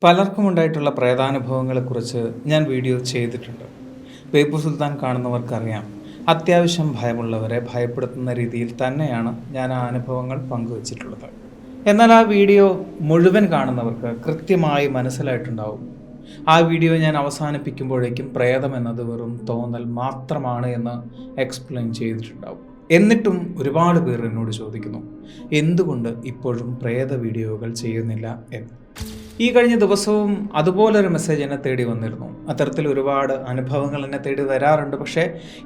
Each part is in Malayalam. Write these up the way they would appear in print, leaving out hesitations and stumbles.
പലർക്കും ഉണ്ടായിട്ടുള്ള പ്രേതാനുഭവങ്ങളെക്കുറിച്ച് ഞാൻ വീഡിയോ ചെയ്തിട്ടുണ്ട്. ബേപ്പൂർ സുൽത്താൻ കാണുന്നവർക്കറിയാം, അത്യാവശ്യം ഭയമുള്ളവരെ ഭയപ്പെടുത്തുന്ന രീതിയിൽ തന്നെയാണ് ഞാൻ ആ അനുഭവങ്ങൾ പങ്കുവച്ചിട്ടുള്ളത്. എന്നാൽ ആ വീഡിയോ മുഴുവൻ കാണുന്നവർക്ക് കൃത്യമായി മനസ്സിലായിട്ടുണ്ടാവും. ആ വീഡിയോ ഞാൻ അവസാനിപ്പിക്കുമ്പോഴേക്കും പ്രേതം എന്നത് വെറും തോന്നൽ മാത്രമാണ് എന്ന് എക്സ്പ്ലെയിൻ ചെയ്തിട്ടുണ്ടാവും. എന്നിട്ടും ഒരുപാട് പേർ എന്നോട് ചോദിക്കുന്നു, എന്തുകൊണ്ട് ഇപ്പോഴും പ്രേത വീഡിയോകൾ ചെയ്യുന്നില്ല എന്ന്. ഈ കഴിഞ്ഞ ദിവസവും അതുപോലൊരു മെസ്സേജ് എന്നെ തേടി വന്നിരുന്നു. അത്തരത്തിൽ ഒരുപാട് അനുഭവങ്ങൾ എന്നെ തേടി വരാറുണ്ട്. പക്ഷേ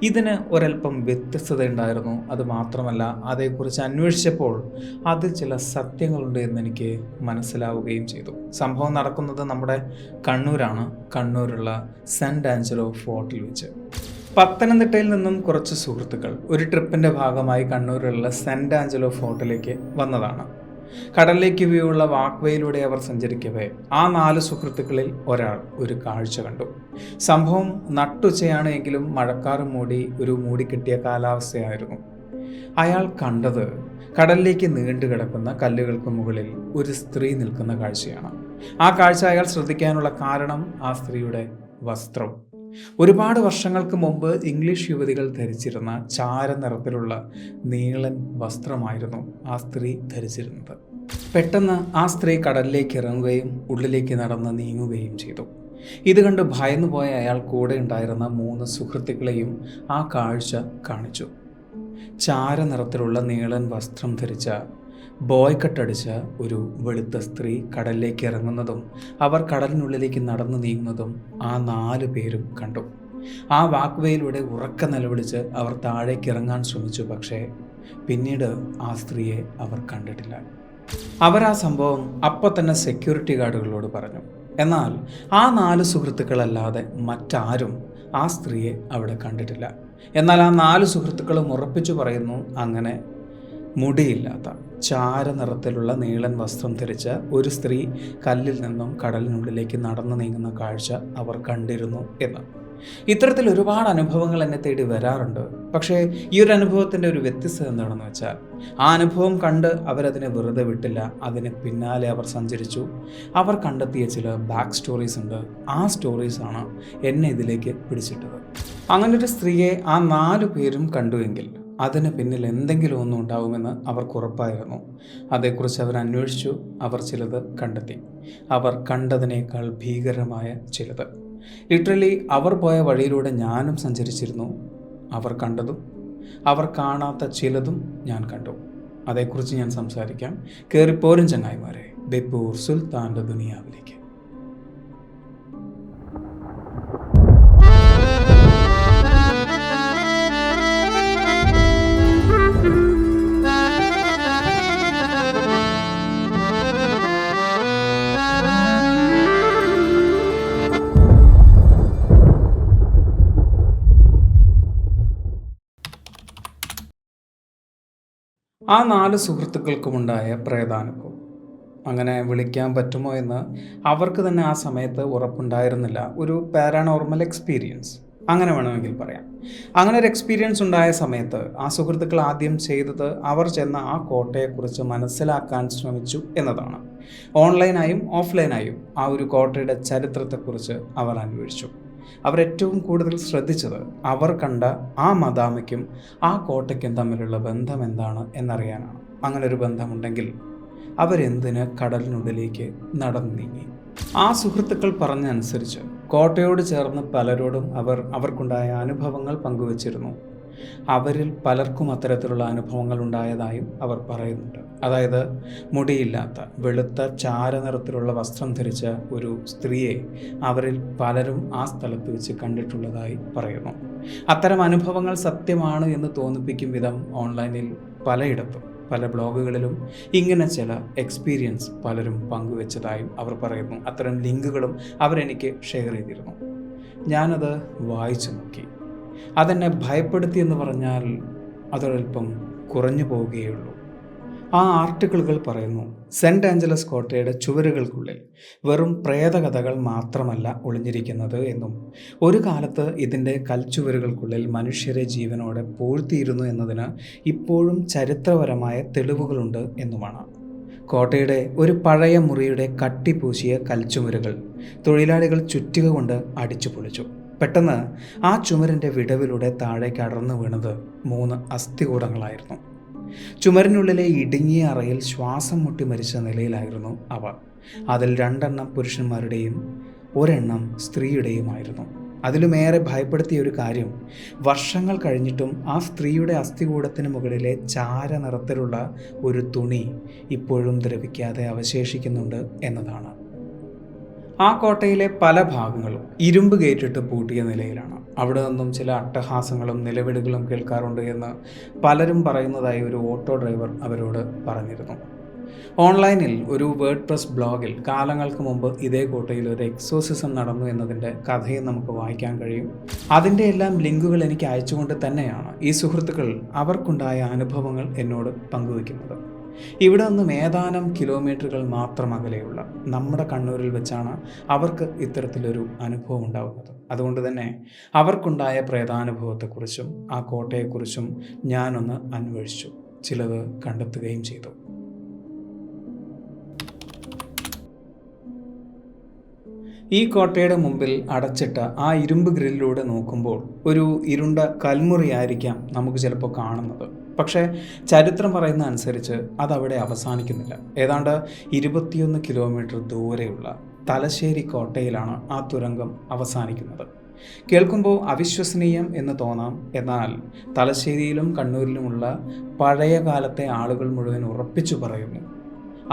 ഇതിന് ഒരല്പം വ്യത്യസ്തത ഉണ്ടായിരുന്നു. അത് മാത്രമല്ല, അതേക്കുറിച്ച് അന്വേഷിച്ചപ്പോൾ അതിൽ ചില സത്യങ്ങളുണ്ട് എന്നെനിക്ക് മനസ്സിലാവുകയും ചെയ്തു. സംഭവം നടക്കുന്നത് നമ്മുടെ കണ്ണൂരാണ്. കണ്ണൂരുള്ള സെൻറ്റ് ആഞ്ചലോ ഫോർട്ടിൽ വെച്ച്. പത്തനംതിട്ടയിൽ നിന്നും കുറച്ച് സുഹൃത്തുക്കൾ ഒരു ട്രിപ്പിൻ്റെ ഭാഗമായി കണ്ണൂരിലുള്ള സെൻറ്റ് ആഞ്ചലോ ഫോർട്ടിലേക്ക് വന്നതാണ്. കടലിലേക്ക് വ്യൂ ഉള്ള വാക്വേയിലൂടെ അവർ സഞ്ചരിക്കവേ ആ 4 സുഹൃത്തുക്കളിൽ ഒരാൾ ഒരു കാഴ്ച കണ്ടു. സംഭവം നട്ടുച്ചയാണ് എങ്കിലും മഴക്കാറ് മൂടി ഒരു മൂടിക്കെട്ടിയ കാലാവസ്ഥയായിരുന്നു. അയാൾ കണ്ടത് കടലിലേക്ക് നീണ്ടു കിടക്കുന്ന കല്ലുകൾക്ക് മുകളിൽ ഒരു സ്ത്രീ നിൽക്കുന്ന കാഴ്ചയാണ്. ആ കാഴ്ച അയാൾ ശ്രദ്ധിക്കാനുള്ള കാരണം ആ സ്ത്രീയുടെ വസ്ത്രം. ഒരുപാട് വർഷങ്ങൾക്ക് മുമ്പ് ഇംഗ്ലീഷ് യുവതികൾ ധരിച്ചിരുന്ന ചാരനിറത്തിലുള്ള നീളൻ വസ്ത്രമായിരുന്നു ആ സ്ത്രീ ധരിച്ചിരുന്നത്. പെട്ടെന്ന് ആ സ്ത്രീ കടലിലേക്ക് ഇറങ്ങുകയും ഉള്ളിലേക്ക് നടന്ന് നീങ്ങുകയും ചെയ്തു. ഇത് കണ്ട് ഭയന്നുപോയ അയാൾ കൂടെ ഉണ്ടായിരുന്ന 3 സുഹൃത്തുക്കളെയും ആ കാഴ്ച കാണിച്ചു. ചാരനിറത്തിലുള്ള നീളൻ വസ്ത്രം ധരിച്ച ബോയ്ക്കട്ടടിച്ച ഒരു വെളുത്ത സ്ത്രീ കടലിലേക്ക് ഇറങ്ങുന്നതും അവർ കടലിനുള്ളിലേക്ക് നടന്നു നീങ്ങുന്നതും ആ 4 പേരും കണ്ടു. ആ വാക്വേയിലൂടെ ഉറക്ക നിലവിളിച്ച് അവർ താഴേക്ക് ഇറങ്ങാൻ ശ്രമിച്ചു. പക്ഷേ പിന്നീട് ആ സ്ത്രീയെ അവർ കണ്ടിട്ടില്ല. അവർ ആ സംഭവം അപ്പോൾ തന്നെ സെക്യൂരിറ്റി ഗാർഡുകളോട് പറഞ്ഞു. എന്നാൽ ആ 4 സുഹൃത്തുക്കളല്ലാതെ മറ്റാരും ആ സ്ത്രീയെ അവിടെ കണ്ടിട്ടില്ല. എന്നാൽ ആ 4 സുഹൃത്തുക്കളും ഉറപ്പിച്ചു പറയുന്നു, അങ്ങനെ മുടിയില്ലാത്ത ചാരനിറത്തിലുള്ള നീളൻ വസ്ത്രം ധരിച്ച ഒരു സ്ത്രീ കല്ലിൽ നിന്നും കടലിനുള്ളിലേക്ക് നടന്നു നീങ്ങുന്ന കാഴ്ച അവർ കണ്ടിരുന്നു എന്ന്. ഇത്തരത്തിൽ ഒരുപാട് അനുഭവങ്ങൾ എന്നെ തേടി വരാറുണ്ട്. പക്ഷേ ഈ ഒരു അനുഭവത്തിൻ്റെ ഒരു വ്യത്യസ്തത എന്താണെന്ന് വെച്ചാൽ, ആ അനുഭവം കണ്ട് അവരതിനെ വെറുതെ വിട്ടില്ല. അതിന് പിന്നാലെ അവർ സഞ്ചരിച്ചു. അവർ കണ്ടെത്തിയ ചില ബാക്ക് സ്റ്റോറീസ് ഉണ്ട്. ആ സ്റ്റോറീസാണ് എന്നെ ഇതിലേക്ക് പിടിച്ചിട്ടത്. അങ്ങനൊരു സ്ത്രീയെ ആ 4 പേരും കണ്ടുവെങ്കിൽ അതിന് പിന്നിൽ എന്തെങ്കിലും ഒന്നും ഉണ്ടാവുമെന്ന് അവർക്ക് ഉറപ്പായിരുന്നു. അതേക്കുറിച്ച് അവർ അന്വേഷിച്ചു. അവർ ചിലത് കണ്ടെത്തി. അവർ കണ്ടതിനേക്കാൾ ഭീകരമായ ചിലത്. ലിറ്ററലി അവർ പോയ വഴിയിലൂടെ ഞാനും സഞ്ചരിച്ചിരുന്നു. അവർ കണ്ടതും അവർ കാണാത്ത ചിലതും ഞാൻ കണ്ടു. അതേക്കുറിച്ച് ഞാൻ സംസാരിക്കാം. കയറിപ്പോരും ചങ്ങായിമാരെ, ബേപ്പൂർ സുൽത്താൻ്റെ ദുനിയാവിലേക്ക്. ആ 4 സുഹൃത്തുക്കൾക്കുമുണ്ടായ പ്രേതാനുഭവം അങ്ങനെ വിളിക്കാൻ പറ്റുമോ എന്ന് അവർക്ക് തന്നെ ആ സമയത്ത് ഉറപ്പുണ്ടായിരുന്നില്ല. ഒരു പാരാനോർമൽ എക്സ്പീരിയൻസ് അങ്ങനെ വേണമെങ്കിൽ പറയാം. അങ്ങനെ ഒരു എക്സ്പീരിയൻസ് ഉണ്ടായ സമയത്ത് ആ സുഹൃത്തുക്കൾ ആദ്യം ചെയ്തത് അവർ ചെന്ന ആ കോട്ടയെക്കുറിച്ച് മനസ്സിലാക്കാൻ ശ്രമിച്ചു എന്നതാണ്. ഓൺലൈനായും ഓഫ്ലൈനായും ആ ഒരു കോട്ടയുടെ ചരിത്രത്തെക്കുറിച്ച് അവർ അന്വേഷിച്ചു. അവരേറ്റവും കൂടുതൽ ശ്രദ്ധിച്ചത് അവർ കണ്ട ആ മദാമയ്ക്കും ആ കോട്ടയ്ക്കും തമ്മിലുള്ള ബന്ധം എന്താണ് എന്നറിയാനാണ്. അങ്ങനൊരു ബന്ധമുണ്ടെങ്കിൽ അവരെന്തിന് കടലിനുള്ളിലേക്ക് നടന്നു നീങ്ങി? ആ സുഹൃത്തുക്കൾ പറഞ്ഞനുസരിച്ച് കോട്ടയോട് ചേർന്ന് പലരോടും അവർക്കുണ്ടായ അനുഭവങ്ങൾ പങ്കുവച്ചിരുന്നു. അവരിൽ പലർക്കും അത്തരത്തിലുള്ള അനുഭവങ്ങൾ ഉണ്ടായതായും അവർ പറയുന്നുണ്ട്. അതായത് മുടിയില്ലാത്ത വെളുത്ത ചാരനിറത്തിലുള്ള വസ്ത്രം ധരിച്ച ഒരു സ്ത്രീയെ അവരിൽ പലരും ആ സ്ഥലത്ത് വെച്ച് കണ്ടിട്ടുള്ളതായി പറയുന്നു. അത്തരം അനുഭവങ്ങൾ സത്യമാണ് എന്ന് തോന്നിപ്പിക്കും വിധം ഓൺലൈനിൽ പലയിടത്തും പല ബ്ലോഗുകളിലും ഇങ്ങനെ ചില എക്സ്പീരിയൻസ് പലരും പങ്കുവെച്ചതായും അവർ പറയുന്നു. അത്തരം ലിങ്കുകളും അവരെനിക്ക് ഷെയർ ചെയ്തിരുന്നു. ഞാനത് വായിച്ചു നോക്കി. അതെന്നെ ഭയപ്പെടുത്തി എന്ന് പറഞ്ഞാൽ അതൊരൽപ്പം കുറഞ്ഞു പോവുകയുള്ളൂ. ആ ആർട്ടിക്കിളുകൾ പറയുന്നു, സെൻറ്റ് ആഞ്ചലസ് കോട്ടയുടെ ചുവരുകൾക്കുള്ളിൽ വെറും പ്രേതകഥകൾ മാത്രമല്ല ഒളിഞ്ഞിരിക്കുന്നത് എന്നും ഒരു കാലത്ത് ഇതിൻ്റെ കൽച്ചുവരുകൾക്കുള്ളിൽ മനുഷ്യരെ ജീവനോടെ പൂഴ്ത്തിയിരുന്നു എന്നതിന് ഇപ്പോഴും ചരിത്രപരമായ തെളിവുകളുണ്ട് എന്നുമാണ്. കോട്ടയുടെ ഒരു പഴയ മുറിയുടെ കട്ടിപൂശിയ കൽച്ചുമരുകൾ തൊഴിലാളികൾ ചുറ്റിക കൊണ്ട് അടിച്ചു പൊളിച്ചു. പെട്ടെന്ന് ആ ചുമരിൻ്റെ വിടവിലൂടെ താഴേക്ക് അടർന്നു വീണത് 3 അസ്ഥികൂടങ്ങളായിരുന്നു. ചുമരിനുള്ളിലെ ഇടുങ്ങിയ അറയിൽ ശ്വാസം മുട്ടി മരിച്ച നിലയിലായിരുന്നു അവ. അതിൽ 2 പുരുഷന്മാരുടെയും 1 സ്ത്രീയുടെയുമായിരുന്നു. അതിലുമേറെ ഭയപ്പെടുത്തിയ ഒരു കാര്യം, വർഷങ്ങൾ കഴിഞ്ഞിട്ടും ആ സ്ത്രീയുടെ അസ്ഥികൂടത്തിന് മുകളിലെ ചാര നിറത്തിലുള്ള ഒരു തുണി ഇപ്പോഴും ദ്രവിക്കാതെ അവശേഷിക്കുന്നുണ്ട് എന്നതാണ്. ആ കോട്ടയിലെ പല ഭാഗങ്ങളും ഇരുമ്പ് ഗേറ്റിട്ട് പൂട്ടിയ നിലയിലാണ്. അവിടെ നിന്നും ചില അട്ടഹാസങ്ങളും നിലവിളികളും കേൾക്കാറുണ്ട് എന്ന് പലരും പറയുന്നതായി ഒരു ഓട്ടോ ഡ്രൈവർ അവരോട് പറഞ്ഞിരുന്നു. ഓൺലൈനിൽ ഒരു വേർഡ് പ്രസ് ബ്ലോഗിൽ കാലങ്ങൾക്ക് മുമ്പ് ഇതേ കോട്ടയിൽ ഒരു എക്സോസിസം നടന്നു എന്നതിൻ്റെ കഥയും നമുക്ക് വായിക്കാൻ കഴിയും. അതിൻ്റെ എല്ലാം ലിങ്കുകൾ എനിക്ക് അയച്ചുകൊണ്ട് തന്നെയാണ് ഈ സുഹൃത്തുക്കൾ അവർക്കുണ്ടായ അനുഭവങ്ങൾ എന്നോട് പങ്കുവയ്ക്കുന്നത്. ഇവിടെ നിന്നും ഏതാനും കിലോമീറ്ററുകൾ മാത്രം അകലെയുള്ള നമ്മുടെ കണ്ണൂരിൽ വെച്ചാണ് അവർക്ക് ഇത്തരത്തിലൊരു അനുഭവം ഉണ്ടാകുന്നത്. അതുകൊണ്ട് തന്നെ അവർക്കുണ്ടായ പ്രേതാനുഭവത്തെക്കുറിച്ചും ആ കോട്ടയെക്കുറിച്ചും ഞാനൊന്ന് അന്വേഷിച്ചു, ചിലത് കണ്ടെത്തുകയും ചെയ്തു. ഈ കോട്ടയുടെ മുമ്പിൽ അടച്ചിട്ട ആ ഇരുമ്പ് ഗ്രില്ലിലൂടെ നോക്കുമ്പോൾ ഒരു ഇരുണ്ട കൽമുറിയായിരിക്കാം നമുക്ക് ചിലപ്പോൾ കാണുന്നത്. പക്ഷേ ചരിത്രം പറയുന്ന അനുസരിച്ച് അതവിടെ അവസാനിക്കുന്നില്ല. ഏതാണ്ട് 21 കിലോമീറ്റർ ദൂരെയുള്ള തലശ്ശേരി കോട്ടയിലാണ് ആ തുരങ്കം അവസാനിക്കുന്നത്. കേൾക്കുമ്പോൾ അവിശ്വസനീയം എന്ന് തോന്നാം. എന്നാൽ തലശ്ശേരിയിലും കണ്ണൂരിലുമുള്ള പഴയ കാലത്തെ ആളുകൾ മുഴുവൻ ഉറപ്പിച്ചു പറയുന്നു,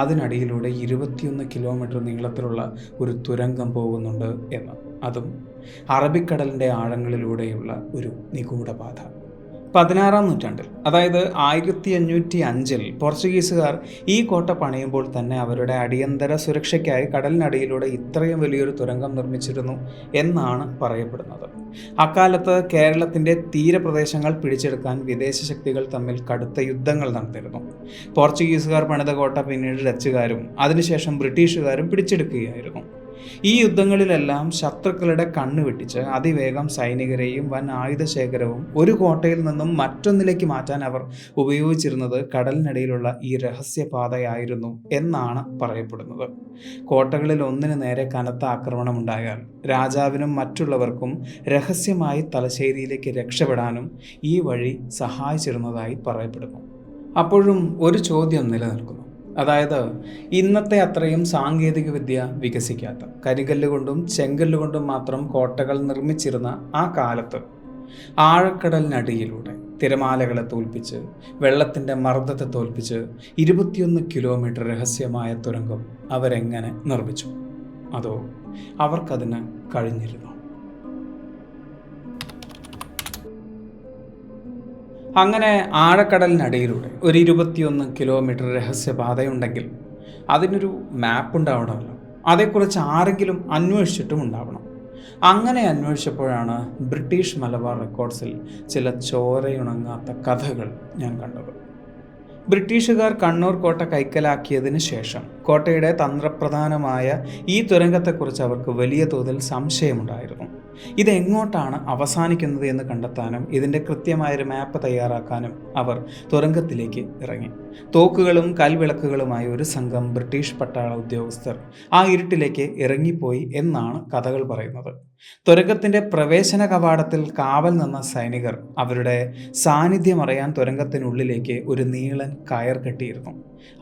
അതിനടിയിലൂടെ 21 കിലോമീറ്റർ നീളത്തിലുള്ള ഒരു തുരങ്കം പോകുന്നുണ്ട് എന്ന്. അതും അറബിക്കടലിൻ്റെ ആഴങ്ങളിലൂടെയുള്ള ഒരു നിഗൂഢപാത. 16-ാം നൂറ്റാണ്ടിൽ, അതായത് 1505-ൽ പോർച്ചുഗീസുകാർ ഈ കോട്ട പണിയുമ്പോൾ തന്നെ അവരുടെ അടിയന്തര സുരക്ഷയ്ക്കായി കടലിനടിയിലൂടെ ഇത്രയും വലിയൊരു തുരങ്കം നിർമ്മിച്ചിരുന്നു എന്നാണ് പറയപ്പെടുന്നത്. അക്കാലത്ത് കേരളത്തിൻ്റെ തീരപ്രദേശങ്ങൾ പിടിച്ചെടുക്കാൻ വിദേശ ശക്തികൾ തമ്മിൽ കടുത്ത യുദ്ധങ്ങൾ നടന്നിരുന്നു. പോർച്ചുഗീസുകാർ പണിത കോട്ട പിന്നീട് ഡച്ചുകാരും അതിനുശേഷം ബ്രിട്ടീഷുകാരും പിടിച്ചെടുക്കുകയായിരുന്നു. ഈ യുദ്ധങ്ങളിലെല്ലാം ശത്രുക്കളുടെ കണ്ണ് വെട്ടിച്ച് അതിവേഗം സൈനികരെയും വൻ ആയുധശേഖരവും ഒരു കോട്ടയിൽ നിന്നും മറ്റൊന്നിലേക്ക് മാറ്റാൻ അവർ ഉപയോഗിച്ചിരുന്നത് കടലിനടിയിലുള്ള ഈ രഹസ്യപാതയായിരുന്നു എന്നാണ് പറയപ്പെടുന്നത്. കോട്ടകളിൽ ഒന്നിനു നേരെ കനത്ത ആക്രമണമുണ്ടായാൽ രാജാവിനും മറ്റുള്ളവർക്കും രഹസ്യമായി തലശ്ശേരിയിലേക്ക് രക്ഷപ്പെടാനും ഈ വഴി സഹായിച്ചിരുന്നതായി പറയപ്പെടുന്നു. അപ്പോഴും ഒരു ചോദ്യം നിലനിൽക്കുന്നു. അതായത്, ഇന്നത്തെ അത്രയും സാങ്കേതിക വിദ്യ വികസിക്കാത്ത കരികല്ലുകൊണ്ടും ചെങ്കല്ലുകൊണ്ടും മാത്രം കോട്ടകൾ നിർമ്മിച്ചിരുന്ന ആ കാലത്ത് ആഴക്കടലിനടിയിലൂടെ തിരമാലകളെ തോൽപ്പിച്ച് വെള്ളത്തിൻ്റെ മർദ്ദത്തെ തോൽപ്പിച്ച് 21 കിലോമീറ്റർ രഹസ്യമായ തുരങ്കം അവരെങ്ങനെ നിർമ്മിച്ചു? അതോ അവർക്കതിന് കഴിഞ്ഞിരുന്നു? അങ്ങനെ ആഴക്കടലിനടിയിലൂടെ ഒരു 21 കിലോമീറ്റർ രഹസ്യപാതയുണ്ടെങ്കിൽ അതിനൊരു മാപ്പ് ഉണ്ടാവണമല്ലോ. അതേക്കുറിച്ച് ആരെങ്കിലും അന്വേഷിച്ചിട്ടും ഉണ്ടാവണം. അങ്ങനെ അന്വേഷിച്ചപ്പോഴാണ് ബ്രിട്ടീഷ് മലബാർ റെക്കോർഡ്സിൽ ചില ചോരയുണങ്ങാത്ത കഥകൾ ഞാൻ കണ്ടത്. ബ്രിട്ടീഷുകാർ കണ്ണൂർ കോട്ട കൈക്കലാക്കിയതിന് ശേഷം കോട്ടയുടെ തന്ത്രപ്രധാനമായ ഈ തുരങ്കത്തെക്കുറിച്ച് അവർക്ക് വലിയ തോതിൽ സംശയമുണ്ടായിരുന്നു. ഇതെങ്ങോട്ടാണ് അവസാനിക്കുന്നത് എന്ന് കണ്ടെത്താനും ഇതിൻ്റെ കൃത്യമായൊരു മാപ്പ് തയ്യാറാക്കാനും അവർ തുരങ്കത്തിലേക്ക് ഇറങ്ങി. തോക്കുകളും കൽവിളക്കുകളുമായി ഒരു സംഘം ബ്രിട്ടീഷ് പട്ടാള ഉദ്യോഗസ്ഥർ ആ ഇരുട്ടിലേക്ക് ഇറങ്ങിപ്പോയി എന്നാണ് കഥകൾ പറയുന്നത്. തുരങ്കത്തിൻ്റെ പ്രവേശന കവാടത്തിൽ കാവൽ നിന്ന സൈനികർ അവരുടെ സാന്നിധ്യം അറിയാൻ തുരങ്കത്തിനുള്ളിലേക്ക് ഒരു നീളൻ കയർ കെട്ടിയിരുന്നു.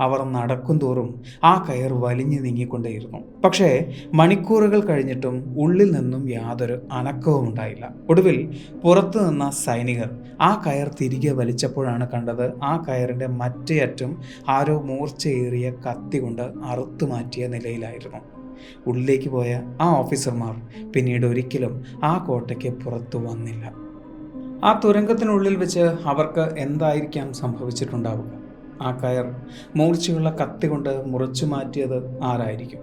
അവർ നടക്കും തോറും ആ കയർ വലിഞ്ഞു നീങ്ങിക്കൊണ്ടേയിരുന്നു. പക്ഷേ മണിക്കൂറുകൾ കഴിഞ്ഞിട്ടും ഉള്ളിൽ നിന്നും യാതൊരു അനക്കവും ഉണ്ടായില്ല. ഒടുവിൽ പുറത്തു നിന്ന സൈനികർ ആ കയർ തിരികെ വലിച്ചപ്പോഴാണ് കണ്ടത് ആ കയറിൻ്റെ മറ്റേ അറ്റം ആരോ മൂർച്ചയേറിയ കത്തി കൊണ്ട് അറുത്തു മാറ്റിയ നിലയിലായിരുന്നു. ഉള്ളിലേക്ക് പോയ ആ ഓഫീസർമാർ പിന്നീട് ഒരിക്കലും ആ കോട്ടയ്ക്ക് പുറത്തു വന്നില്ല. ആ തുരങ്കത്തിനുള്ളിൽ വെച്ച് അവർക്ക് എന്തായിരിക്കാം സംഭവിച്ചിട്ടുണ്ടാവുക? ആ കയർ മൂർച്ചയുള്ള കത്തി കൊണ്ട് മുറിച്ചു മാറ്റിയത് ആരായിരിക്കും?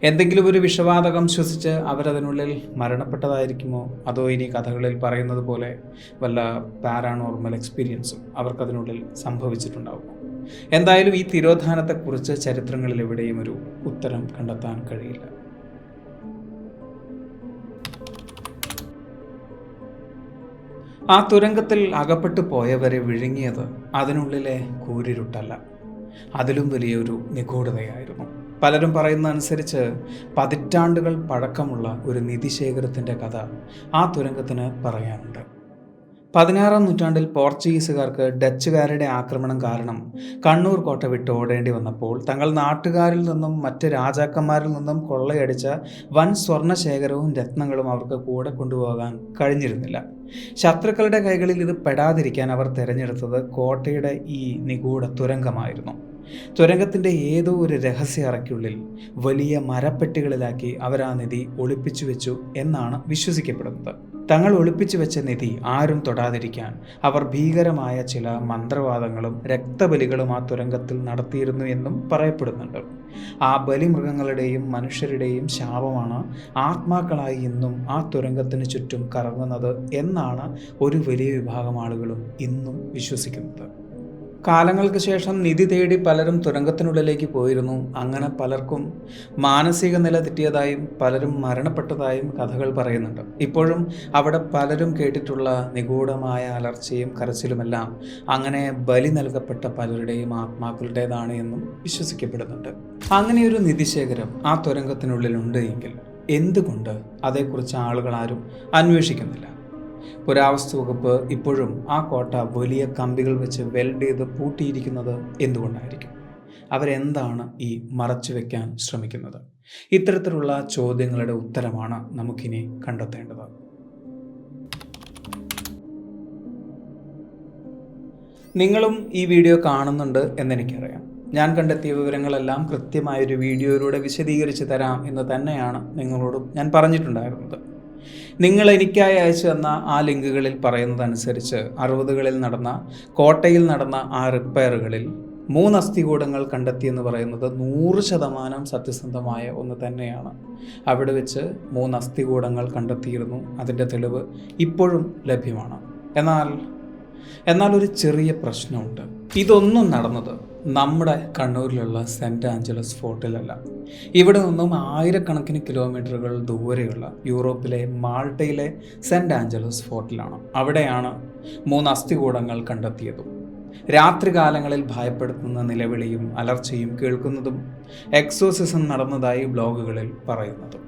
എന്തെങ്കിലും ഒരു വിഷവാതകം ശ്വസിച്ച് അവരതിനുള്ളിൽ മരണപ്പെട്ടതായിരിക്കുമോ? അതോ ഇനി കഥകളിൽ പറയുന്നത് പോലെ വല്ല പാരാനോർമൽ എക്സ്പീരിയൻസും അവർക്കതിനുള്ളിൽ സംഭവിച്ചിട്ടുണ്ടാവുമോ? എന്തായാലും ഈ തിരോധാനത്തെക്കുറിച്ച് ചരിത്രങ്ങളിൽ എവിടെയും ഒരു ഉത്തരം കണ്ടെത്താൻ കഴിയില്ല. ആ തുരങ്കത്തിൽ അകപ്പെട്ടു പോയവരെ വിഴുങ്ങിയത് അതിനുള്ളിലെ കൂരിരുട്ടല്ല, അതിലും വലിയൊരു നിഗൂഢതയായിരുന്നു. പലരും പറയുന്നതനുസരിച്ച് പതിറ്റാണ്ടുകൾ പഴക്കമുള്ള ഒരു നിധിശേഖരത്തിൻ്റെ കഥ ആ തുരങ്കത്തിന് പറയാനുണ്ട്. 16-ാം നൂറ്റാണ്ടിൽ പോർച്ചുഗീസുകാർക്ക് ഡച്ചുകാരുടെ ആക്രമണം കാരണം കണ്ണൂർ കോട്ട വിട്ട് ഓടേണ്ടി വന്നപ്പോൾ തങ്ങൾ നാട്ടുകാരിൽ നിന്നും മറ്റ് രാജാക്കന്മാരിൽ നിന്നും കൊള്ളയടിച്ച വൻ സ്വർണ്ണശേഖരവും രത്നങ്ങളും അവർക്ക് കൂടെ കൊണ്ടുപോകാൻ കഴിഞ്ഞിരുന്നില്ല. ശത്രുക്കളുടെ കൈകളിൽ ഇത് പെടാതിരിക്കാൻ അവർ തിരഞ്ഞെടുത്തത് കോട്ടയുടെ ഈ നിഗൂഢ തുരങ്കമായിരുന്നു. തുരങ്കത്തിൻ്റെ ഏതോ ഒരു രഹസ്യ അറയ്ക്കുള്ളിൽ വലിയ മരപ്പെട്ടികളിലാക്കി അവർ ആ നിധി ഒളിപ്പിച്ചു വെച്ചു എന്നാണ് വിശ്വസിക്കപ്പെടുന്നത്. തങ്ങൾ ഒളിപ്പിച്ചു വെച്ച നിധി ആരും തൊടാതിരിക്കാൻ അവർ ഭീകരമായ ചില മന്ത്രവാദങ്ങളും രക്തബലികളും ആ തുരങ്കത്തിൽ നടത്തിയിരുന്നു എന്നും പറയപ്പെടുന്നുണ്ട്. ആ ബലിമൃഗങ്ങളുടെയും മനുഷ്യരുടെയും ശാപമാണ് ആത്മാക്കളായി ഇന്നും ആ തുരങ്കത്തിന് ചുറ്റും കറങ്ങുന്നത് എന്നാണ് ഒരു വലിയ വിഭാഗം ആളുകളും ഇന്നും വിശ്വസിക്കുന്നത്. കാലങ്ങൾക്ക് ശേഷം നിധി തേടി പലരും തുരങ്കത്തിനുള്ളിലേക്ക് പോയിരുന്നു. അങ്ങനെ പലർക്കും മാനസിക നില തെറ്റിയതായും പലരും മരണപ്പെട്ടതായും കഥകൾ പറയുന്നുണ്ട്. ഇപ്പോഴും അവിടെ പലരും കേട്ടിട്ടുള്ള നിഗൂഢമായ അലർച്ചയും കരച്ചിലുമെല്ലാം അങ്ങനെ ബലി നൽകപ്പെട്ട പലരുടെയും ആത്മാക്കളുടേതാണ് എന്നും വിശ്വസിക്കപ്പെടുന്നുണ്ട്. അങ്ങനെയൊരു നിധിശേഖരം ആ തുരങ്കത്തിനുള്ളിലുണ്ട് എങ്കിൽ എന്തുകൊണ്ട് അതേക്കുറിച്ച് ആളുകൾ ആരും അന്വേഷിക്കുന്നില്ല? പുരാവസ്തു വകുപ്പ് ഇപ്പോഴും ആ കോട്ട വലിയ കമ്പികൾ വെച്ച് വെൽഡ് ചെയ്ത് പൂട്ടിയിരിക്കുന്നത് എന്തുകൊണ്ടായിരിക്കും? അവരെന്താണ് ഈ മറച്ചു വെക്കാൻ ശ്രമിക്കുന്നത്? ഇത്തരത്തിലുള്ള ചോദ്യങ്ങളുടെ ഉത്തരമാണ് നമുക്കിനി കണ്ടെത്തേണ്ടത്. നിങ്ങളും ഈ വീഡിയോ കാണുന്നുണ്ട് എന്നെനിക്കറിയാം. ഞാൻ കണ്ടെത്തിയ വിവരങ്ങളെല്ലാം കൃത്യമായൊരു വീഡിയോയിലൂടെ വിശദീകരിച്ച് തരാം എന്ന് തന്നെയാണ് നിങ്ങളോടും ഞാൻ പറഞ്ഞിട്ടുണ്ടായിരുന്നത്. നിങ്ങൾ എനിക്കായി അയച്ചു തന്ന ആ ലിങ്കുകളിൽ പറയുന്നതനുസരിച്ച് 60കളിൽ നടന്ന കോട്ടയിൽ നടന്ന ആ റിപ്പയറുകളിൽ 3 അസ്ഥികൂടങ്ങൾ കണ്ടെത്തിയെന്ന് പറയുന്നത് 100% സത്യസന്ധമായ ഒന്ന് തന്നെയാണ്. അവിടെ വെച്ച് 3 അസ്ഥികൂടങ്ങൾ കണ്ടെത്തിയിരുന്നു. അതിൻ്റെ തെളിവ് ഇപ്പോഴും ലഭ്യമാണ്. എന്നാൽ ഒരു ചെറിയ പ്രശ്നമുണ്ട്. ഇതൊന്നും നടന്നത് നമ്മുടെ കണ്ണൂരിലുള്ള സെൻറ്റ് ആഞ്ചലസ് ഫോർട്ടിലല്ല. ഇവിടെ നിന്നും ആയിരക്കണക്കിന് കിലോമീറ്ററുകൾ ദൂരെയുള്ള യൂറോപ്പിലെ മാൾട്ടയിലെ സെൻറ്റ് ആഞ്ചലസ് ഫോർട്ടിലാണ്. അവിടെയാണ് 3 അസ്ഥികൂടങ്ങൾ കണ്ടെത്തിയതും രാത്രികാലങ്ങളിൽ ഭയപ്പെടുത്തുന്ന നിലവിളിയും അലർച്ചയും കേൾക്കുന്നതും എക്സോസിസം നടന്നതായി ബ്ലോഗുകളിൽ പറയുന്നതും.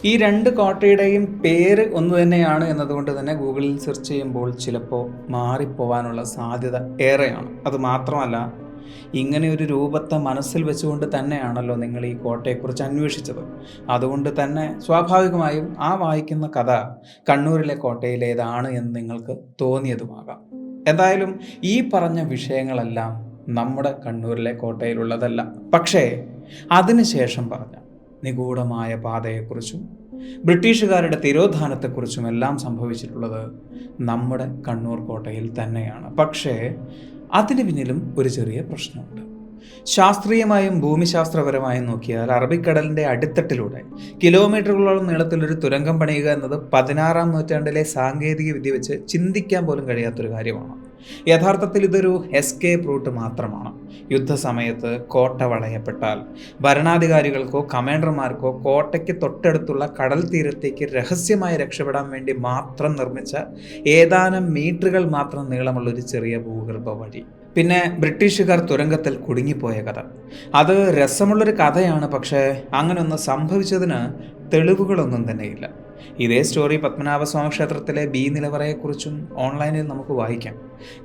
ഈ 2 കോട്ടയുടെയും പേര് ഒന്ന് തന്നെയാണ് എന്നതുകൊണ്ട് തന്നെ ഗൂഗിളിൽ സെർച്ച് ചെയ്യുമ്പോൾ ചിലപ്പോൾ മാറിപ്പോവാനുള്ള സാധ്യത ഏറെയാണ്. അതുമാത്രമല്ല, ഇങ്ങനെ ഒരു രൂപത്തെ മനസ്സിൽ വെച്ചുകൊണ്ട് തന്നെയാണല്ലോ നിങ്ങൾ ഈ കോട്ടയെക്കുറിച്ച് അന്വേഷിച്ചത്. അതുകൊണ്ട് തന്നെ സ്വാഭാവികമായും ആ വായിക്കുന്ന കഥ കണ്ണൂരിലെ കോട്ടയിലേതാണ് എന്ന് നിങ്ങൾക്ക് തോന്നിയതുമാകാം. എന്തായാലും ഈ പറഞ്ഞ വിഷയങ്ങളെല്ലാം നമ്മുടെ കണ്ണൂരിലെ കോട്ടയിലുള്ളതല്ല. പക്ഷേ അതിനുശേഷം പറഞ്ഞ നിഗൂഢമായ പാതയെക്കുറിച്ചും ബ്രിട്ടീഷുകാരുടെ തിരോധാനത്തെക്കുറിച്ചും എല്ലാം സംഭവിച്ചിട്ടുള്ളത് നമ്മുടെ കണ്ണൂർ കോട്ടയിൽ തന്നെയാണ്. പക്ഷേ അതിന് പിന്നിലും ഒരു ചെറിയ പ്രശ്നമുണ്ട്. ശാസ്ത്രീയമായും ഭൂമിശാസ്ത്രപരമായും നോക്കിയാൽ അറബിക്കടലിൻ്റെ അടിത്തട്ടിലൂടെ കിലോമീറ്ററുകളോളം നീളത്തിലൊരു തുരങ്കം പണിയുക എന്നത് 16-ാം നൂറ്റാണ്ടിലെ സാങ്കേതിക വിദ്യ വെച്ച് ചിന്തിക്കാൻ പോലും കഴിയാത്തൊരു കാര്യമാണ്. യഥാർത്ഥത്തിൽ ഇതൊരു എസ്കേപ്പ് റൂട്ട് മാത്രമാണ്. യുദ്ധസമയത്ത് കോട്ട വളയപ്പെട്ടാൽ ഭരണാധികാരികൾക്കോ കമാൻഡർമാർക്കോ കോട്ടയ്ക്ക് തൊട്ടടുത്തുള്ള കടൽ തീരത്തേക്ക് രഹസ്യമായി രക്ഷപ്പെടാൻ വേണ്ടി മാത്രം നിർമ്മിച്ച ഏതാനും മീറ്ററുകൾ മാത്രം നീളമുള്ളൊരു ചെറിയ ഭൂഗർഭ വഴി. പിന്നെ ബ്രിട്ടീഷുകാർ തുരങ്കത്തിൽ കുടുങ്ങിപ്പോയ കഥ. അത് രസമുള്ളൊരു കഥയാണ്. പക്ഷേ അങ്ങനെയൊന്ന് സംഭവിച്ചതിന് തെളിവുകളൊന്നും തന്നെയില്ല. ഇതേ സ്റ്റോറി പത്മനാഭസ്വാമി ക്ഷേത്രത്തിലെ ബി നിലവറയെക്കുറിച്ചും ഓൺലൈനിൽ നമുക്ക് വായിക്കാം.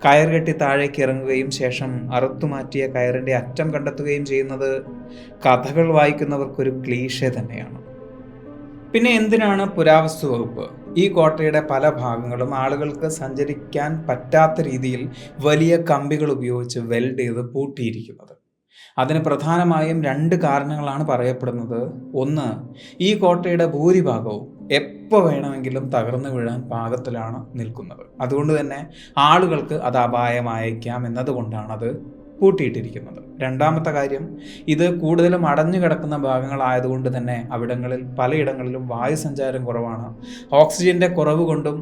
കയർ കെട്ടി താഴേക്ക് ഇറങ്ങുകയും ശേഷം അറുത്തുമാറ്റിയ കയറിൻ്റെ അറ്റം കണ്ടെത്തുകയും ചെയ്യുന്നത് കഥകൾ വായിക്കുന്നവർക്കൊരു ക്ലീഷേ തന്നെയാണ്. പിന്നെ എന്തിനാണ് പുരാവസ്തു വകുപ്പ് ഈ കോട്ടയുടെ പല ഭാഗങ്ങളും ആളുകൾക്ക് സഞ്ചരിക്കാൻ പറ്റാത്ത രീതിയിൽ വലിയ കമ്പികൾ ഉപയോഗിച്ച് വെൽഡ് ചെയ്ത് പൂട്ടിയിരിക്കുന്നത്? അതിന് പ്രധാനമായും 2 കാരണങ്ങളാണ് പറയപ്പെടുന്നത്. ഒന്ന്, ഈ കോട്ടയുടെ ഭൂരിഭാഗവും എപ്പോൾ വേണമെങ്കിലും തകർന്നു വീഴാൻ പാകത്തിലാണ് നിൽക്കുന്നത്. അതുകൊണ്ട് തന്നെ ആളുകൾക്ക് അത് അപായമായേക്കാം എന്നതുകൊണ്ടാണത് പൂട്ടിയിട്ടിരിക്കുന്നത്. രണ്ടാമത്തെ കാര്യം, ഇത് കൂടുതലും അടഞ്ഞു കിടക്കുന്ന ഭാഗങ്ങളായതുകൊണ്ട് തന്നെ അവിടങ്ങളിൽ പലയിടങ്ങളിലും വായുസഞ്ചാരം കുറവാണ്. ഓക്സിജന്റെ കുറവ് കൊണ്ടും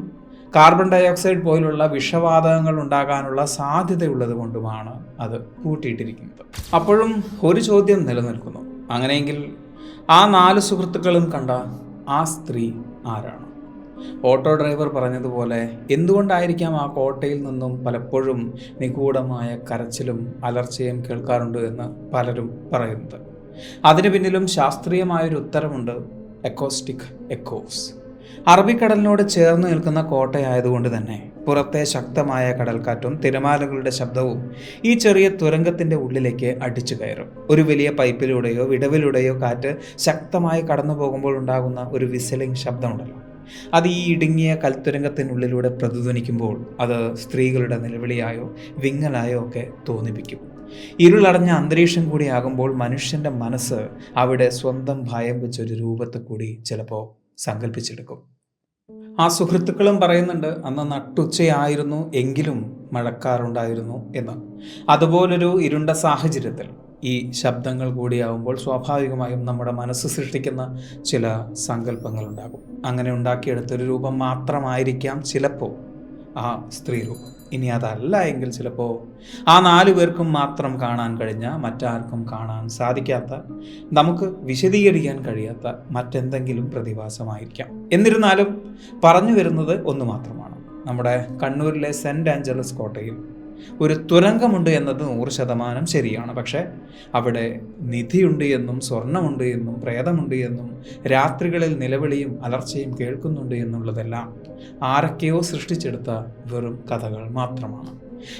കാർബൺ ഡയോക്സൈഡ് പോലുള്ള വിഷവാതകങ്ങൾ ഉണ്ടാകാനുള്ള സാധ്യതയുള്ളത് കൊണ്ടുമാണ് അത് പൂട്ടിയിട്ടിരിക്കുന്നത്. അപ്പോഴും ഒരു ചോദ്യം നിലനിൽക്കുന്നു. അങ്ങനെയെങ്കിൽ ആ 4 സുഹൃത്തുക്കളും കണ്ട ആ സ്ത്രീ ആരാണ്? ഓട്ടോ ഡ്രൈവർ പറഞ്ഞതുപോലെ എന്തുകൊണ്ടായിരിക്കാം ആ കോട്ടയിൽ നിന്നും പലപ്പോഴും നിഗൂഢമായ കരച്ചിലും അലർച്ചയും കേൾക്കാറുണ്ട് എന്ന് പലരും പറയുന്നത്. അതിന് പിന്നിലും ശാസ്ത്രീയമായൊരു ഉത്തരമുണ്ട്: എക്കോസ്റ്റിക് എക്കോസ്. അറബിക്കടലിനോട് ചേർന്ന് നിൽക്കുന്ന കോട്ടയായതുകൊണ്ട് തന്നെ പുറത്തെ ശക്തമായ കടൽക്കാറ്റും തിരമാലകളുടെ ശബ്ദവും ഈ ചെറിയ തുരങ്കത്തിൻ്റെ ഉള്ളിലേക്ക് അടിച്ചു കയറും. ഒരു വലിയ പൈപ്പിലൂടെയോ വിടവിലൂടെയോ കാറ്റ് ശക്തമായി കടന്നു പോകുമ്പോൾ ഉണ്ടാകുന്ന ഒരു വിസിലിംഗ് ശബ്ദമുണ്ടല്ലോ, അത് ഈ ഇടുങ്ങിയ കൽത്തുരങ്കത്തിനുള്ളിലൂടെ പ്രതിധ്വനിക്കുമ്പോൾ അത് സ്ത്രീകളുടെ നിലവിളിയായോ വിങ്ങലായോ ഒക്കെ തോന്നിപ്പിക്കും. ഇരുളടഞ്ഞ അന്തരീക്ഷം കൂടിയാകുമ്പോൾ മനുഷ്യൻ്റെ മനസ്സ് അവിടെ സ്വന്തം ഭയം വെച്ചൊരു രൂപത്തെ കൂടി ചിലപ്പോൾ സങ്കല്പിച്ചെടുക്കും. ആ സുഹൃത്തുക്കളും പറയുന്നുണ്ട്, അന്ന് നട്ടുച്ചയായിരുന്നു എങ്കിലും മഴക്കാറുണ്ടായിരുന്നു എന്ന്. അതുപോലൊരു ഇരുണ്ട സാഹചര്യത്തിൽ ഈ ശബ്ദങ്ങൾ കൂടിയാവുമ്പോൾ സ്വാഭാവികമായും നമ്മുടെ മനസ്സ് സൃഷ്ടിക്കുന്ന ചില സങ്കല്പങ്ങളുണ്ടാകും. അങ്ങനെ ഉണ്ടാക്കിയെടുത്തൊരു രൂപം മാത്രമായിരിക്കാം ചിലപ്പോൾ ആ സ്ത്രീ രൂപം. ഇനി അതല്ല എങ്കിൽ ചിലപ്പോൾ ആ 4 പേർക്കും മാത്രം കാണാൻ കഴിഞ്ഞ, മറ്റാർക്കും കാണാൻ സാധിക്കാത്ത, നമുക്ക് വിശദീകരിക്കാൻ കഴിയാത്ത മറ്റെന്തെങ്കിലും പ്രതിഭാസമായിരിക്കാം. എന്നിരുന്നാലും പറഞ്ഞു വരുന്നത് ഒന്ന് മാത്രമാണ്: നമ്മുടെ കണ്ണൂരിലെ സെൻറ്റ് ആഞ്ചലസ് കോട്ടയിൽ ഒരു തുരങ്കമുണ്ട് എന്നത് 100% ശരിയാണ്. പക്ഷേ അവിടെ നിധിയുണ്ട് എന്നും സ്വർണമുണ്ട് എന്നും പ്രേതമുണ്ട് എന്നും രാത്രികളിൽ നിലവിളിയും അലർച്ചയും കേൾക്കുന്നുണ്ട് എന്നുള്ളതെല്ലാം ആരൊക്കെയോ സൃഷ്ടിച്ചെടുത്ത വെറും കഥകൾ മാത്രമാണ്.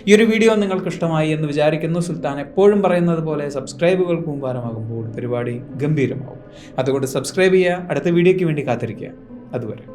ഈ ഒരു വീഡിയോ നിങ്ങൾക്ക് ഇഷ്ടമായി എന്ന് വിചാരിക്കുന്നു. സുൽത്താൻ എപ്പോഴും പറയുന്നത് പോലെ സബ്സ്ക്രൈബുകൾ കൂമ്പാരമാകുമ്പോൾ പരിപാടി ഗംഭീരമാവും. അതുകൊണ്ട് സബ്സ്ക്രൈബ് ചെയ്യുക. അടുത്ത വീഡിയോയ്ക്ക് വേണ്ടി കാത്തിരിക്കുക. അതുവരെ.